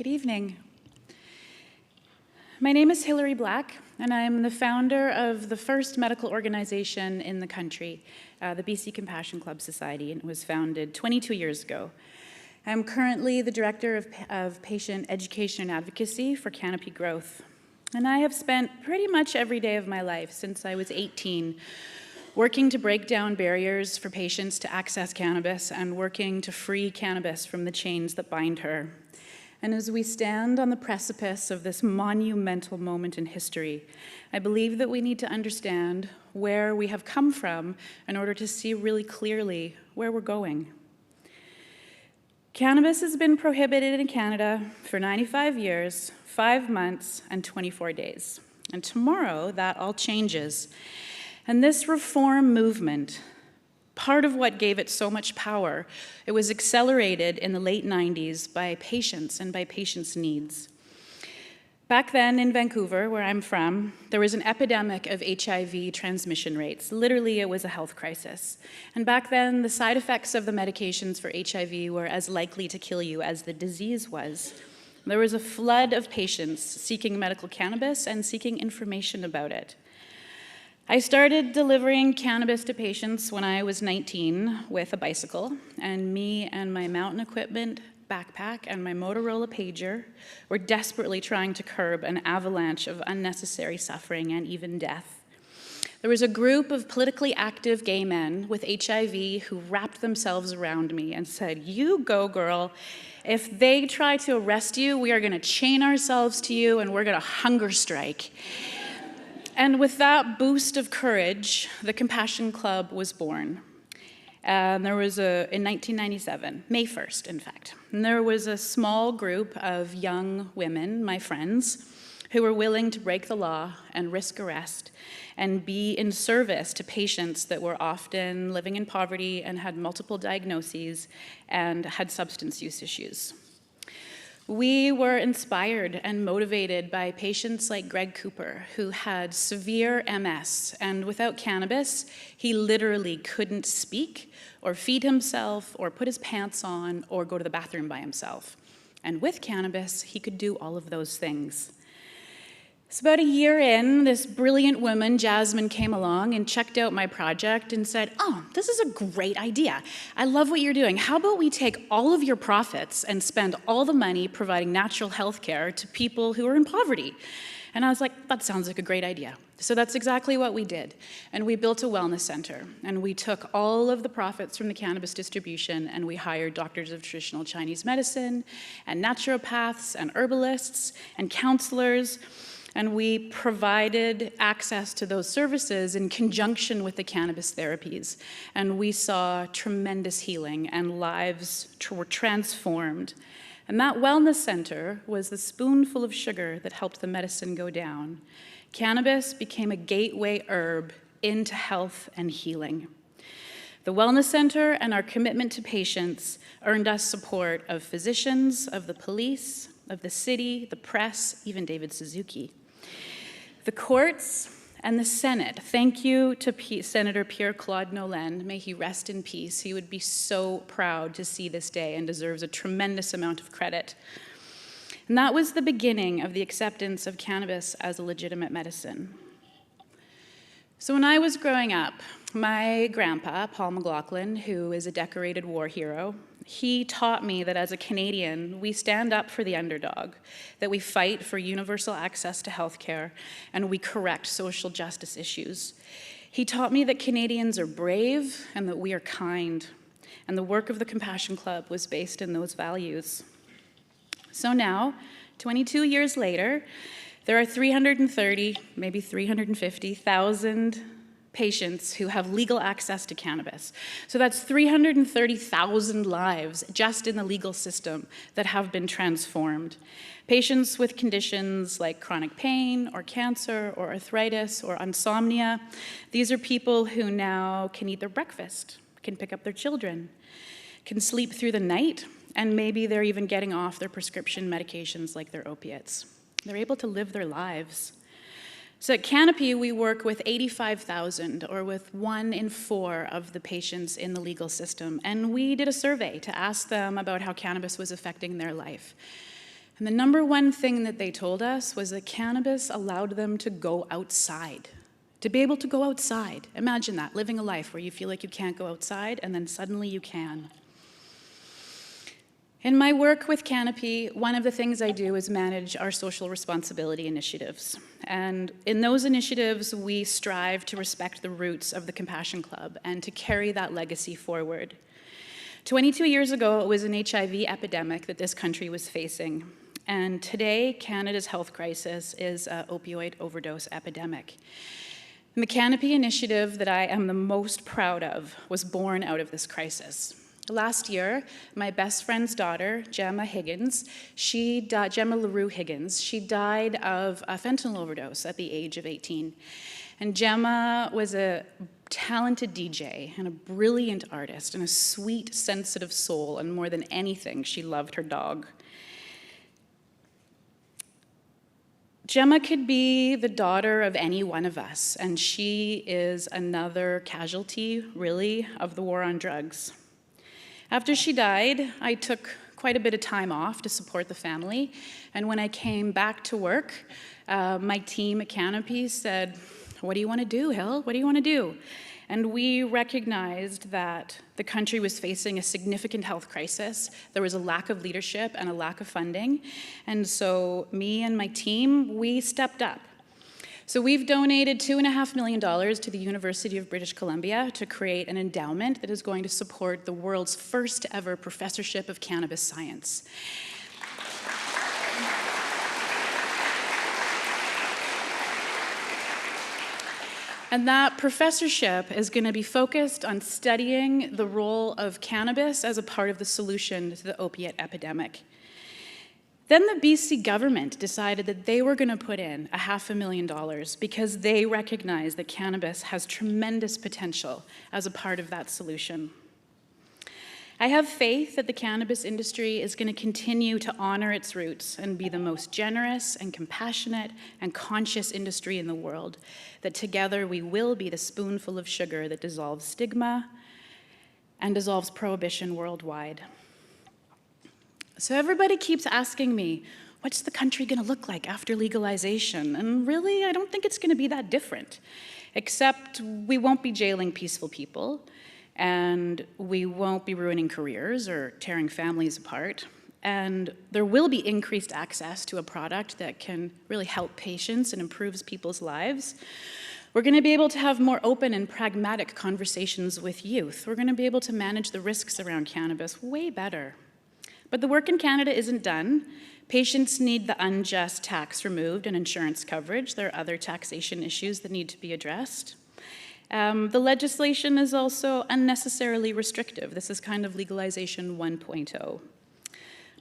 Good evening. My name is Hilary Black, and I'm the founder of the first medical organization in the country, the BC Compassion Club Society, and it was founded 22 years ago. I'm currently the Director of Patient Education and Advocacy for Canopy Growth, and I have spent pretty much every day of my life since I was 18 working to break down barriers for patients to access cannabis and working to free cannabis from the chains that bind her. And as we stand on the precipice of this monumental moment in history, I believe that we need to understand where we have come from in order to see really clearly where we're going. Cannabis has been prohibited in Canada for 95 years, 5 months, and 24 days. And tomorrow, that all changes. And this reform movement, part of what gave it so much power, it was accelerated in the late 90s by patients and by patients' needs. Back then in Vancouver, where I'm from, there was an epidemic of HIV transmission rates. Literally, it was a health crisis. And back then, the side effects of the medications for HIV were as likely to kill you as the disease was. There was a flood of patients seeking medical cannabis and seeking information about it. I started delivering cannabis to patients when I was 19 with a bicycle, and me and my mountain equipment, backpack, and my Motorola pager were desperately trying to curb an avalanche of unnecessary suffering and even death. There was a group of politically active gay men with HIV who wrapped themselves around me and said, "You go, girl. If they try to arrest you, we are going to chain ourselves to you and we're going to hunger strike." And with that boost of courage, the Compassion Club was born. There was in 1997, May 1st, in fact. And there was a small group of young women, my friends, who were willing to break the law and risk arrest and be in service to patients that were often living in poverty and had multiple diagnoses and had substance use issues. We were inspired and motivated by patients like Greg Cooper, who had severe MS, and without cannabis, he literally couldn't speak or feed himself or put his pants on or go to the bathroom by himself. And with cannabis, he could do all of those things. So about a year in, this brilliant woman, Jasmine, came along and checked out my project and said, "Oh, this is a great idea. I love what you're doing. How about we take all of your profits and spend all the money providing natural health care to people who are in poverty?" And I was like, that sounds like a great idea. So that's exactly what we did. And we built a wellness center. And we took all of the profits from the cannabis distribution and we hired doctors of traditional Chinese medicine and naturopaths and herbalists and counselors. And we provided access to those services in conjunction with the cannabis therapies. And we saw tremendous healing and lives were transformed. And that wellness center was the spoonful of sugar that helped the medicine go down. Cannabis became a gateway herb into health and healing. The wellness center and our commitment to patients earned us support of physicians, of the police, of the city, the press, even David Suzuki. The courts and the Senate, thank you to Senator Pierre-Claude Nolan, may he rest in peace. He would be so proud to see this day and deserves a tremendous amount of credit. And that was the beginning of the acceptance of cannabis as a legitimate medicine. So when I was growing up, my grandpa, Paul McLaughlin, who is a decorated war hero, he taught me that as a Canadian, we stand up for the underdog, that we fight for universal access to healthcare, and we correct social justice issues. He taught me that Canadians are brave and that we are kind, and the work of the Compassion Club was based in those values. So now, 22 years later, there are 330, maybe 350,000 patients who have legal access to cannabis. So that's 330,000 lives just in the legal system that have been transformed. Patients with conditions like chronic pain or cancer or arthritis or insomnia, these are people who now can eat their breakfast, can pick up their children, can sleep through the night, and maybe they're even getting off their prescription medications like their opiates. They're able to live their lives. So at Canopy, we work with 85,000, or with 1 in 4 of the patients in the legal system. And we did a survey to ask them about how cannabis was affecting their life. And the number one thing that they told us was that cannabis allowed them to go outside, to be able to go outside. Imagine that, living a life where you feel like you can't go outside and then suddenly you can. In my work with Canopy, one of the things I do is manage our social responsibility initiatives. And in those initiatives, we strive to respect the roots of the Compassion Club and to carry that legacy forward. 22 years ago, it was an HIV epidemic that this country was facing. And today, Canada's health crisis is an opioid overdose epidemic. And the Canopy initiative that I am the most proud of was born out of this crisis. Last year, my best friend's daughter, Gemma LaRue Higgins, she died of a fentanyl overdose at the age of 18. And Gemma was a talented DJ and a brilliant artist and a sweet, sensitive soul, and more than anything, she loved her dog. Gemma could be the daughter of any one of us, and she is another casualty, really, of the war on drugs. After she died, I took quite a bit of time off to support the family, and when I came back to work, my team at Canopy said, "What do you want to do, Hill? What do you want to do?" And we recognized that the country was facing a significant health crisis. There was a lack of leadership and a lack of funding, and so me and my team, we stepped up. So we've donated $2.5 million to the University of British Columbia to create an endowment that is going to support the world's first ever professorship of cannabis science. And that professorship is going to be focused on studying the role of cannabis as a part of the solution to the opiate epidemic. Then the BC government decided that they were going to put in $500,000 because they recognize that cannabis has tremendous potential as a part of that solution. I have faith that the cannabis industry is going to continue to honor its roots and be the most generous and compassionate and conscious industry in the world, that together we will be the spoonful of sugar that dissolves stigma and dissolves prohibition worldwide. So everybody keeps asking me, what's the country going to look like after legalization? And really, I don't think it's going to be that different, except we won't be jailing peaceful people, and we won't be ruining careers or tearing families apart, and there will be increased access to a product that can really help patients and improves people's lives. We're going to be able to have more open and pragmatic conversations with youth. We're going to be able to manage the risks around cannabis way better. But the work in Canada isn't done. Patients need the unjust tax removed and insurance coverage. There are other taxation issues that need to be addressed. The legislation is also unnecessarily restrictive. This is kind of legalization 1.0.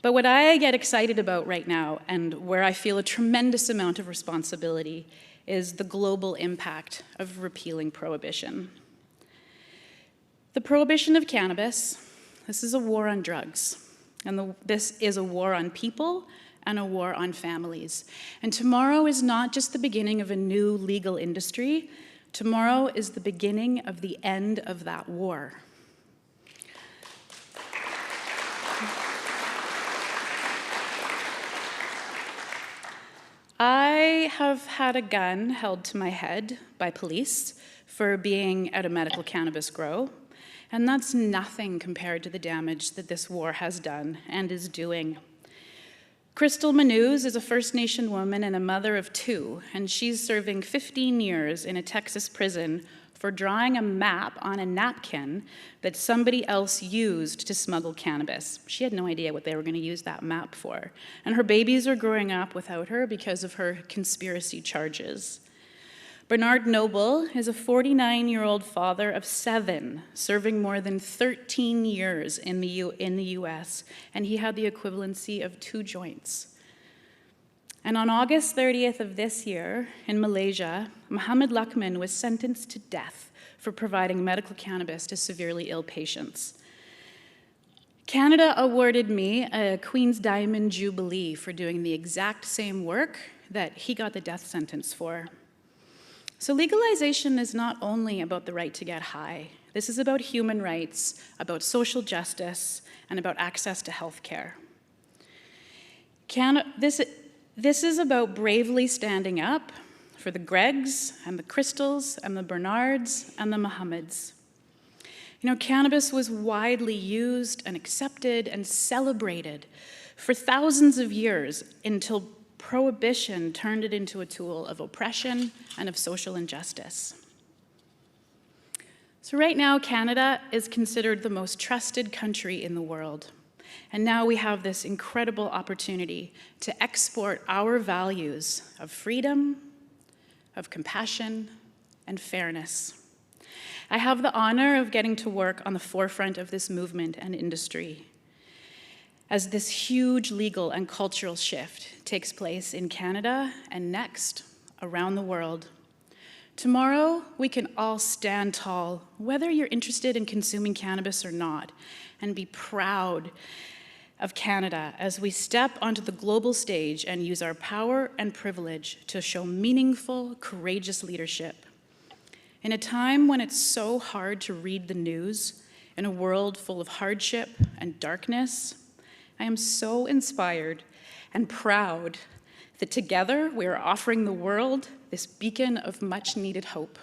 But what I get excited about right now, and where I feel a tremendous amount of responsibility, is the global impact of repealing prohibition. The prohibition of cannabis, this is a war on drugs. And this is a war on people and a war on families. And tomorrow is not just the beginning of a new legal industry. Tomorrow is the beginning of the end of that war. I have had a gun held to my head by police for being at a medical cannabis grow. And that's nothing compared to the damage that this war has done and is doing. Crystal Manuz is a First Nation woman and a mother of 2, and she's serving 15 years in a Texas prison for drawing a map on a napkin that somebody else used to smuggle cannabis. She had no idea what they were going to use that map for. And her babies are growing up without her because of her conspiracy charges. Bernard Noble is a 49-year-old father of 7, serving more than 13 years in the US, and he had the equivalency of 2 joints. And on August 30th of this year, in Malaysia, Muhammad Luqman was sentenced to death for providing medical cannabis to severely ill patients. Canada awarded me a Queen's Diamond Jubilee for doing the exact same work that he got the death sentence for. So legalization is not only about the right to get high. This is about human rights, about social justice, and about access to health care. This is about bravely standing up for the Gregs and the Crystals and the Bernards and the Mohammeds. You know, cannabis was widely used and accepted and celebrated for thousands of years until Prohibition turned it into a tool of oppression and of social injustice. So right now, Canada is considered the most trusted country in the world. And now we have this incredible opportunity to export our values of freedom, of compassion, and fairness. I have the honor of getting to work on the forefront of this movement and industry as this huge legal and cultural shift takes place in Canada and next around the world. Tomorrow, we can all stand tall, whether you're interested in consuming cannabis or not, and be proud of Canada as we step onto the global stage and use our power and privilege to show meaningful, courageous leadership. In a time when it's so hard to read the news, in a world full of hardship and darkness, I am so inspired and proud that together we are offering the world this beacon of much-needed hope.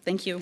Thank you.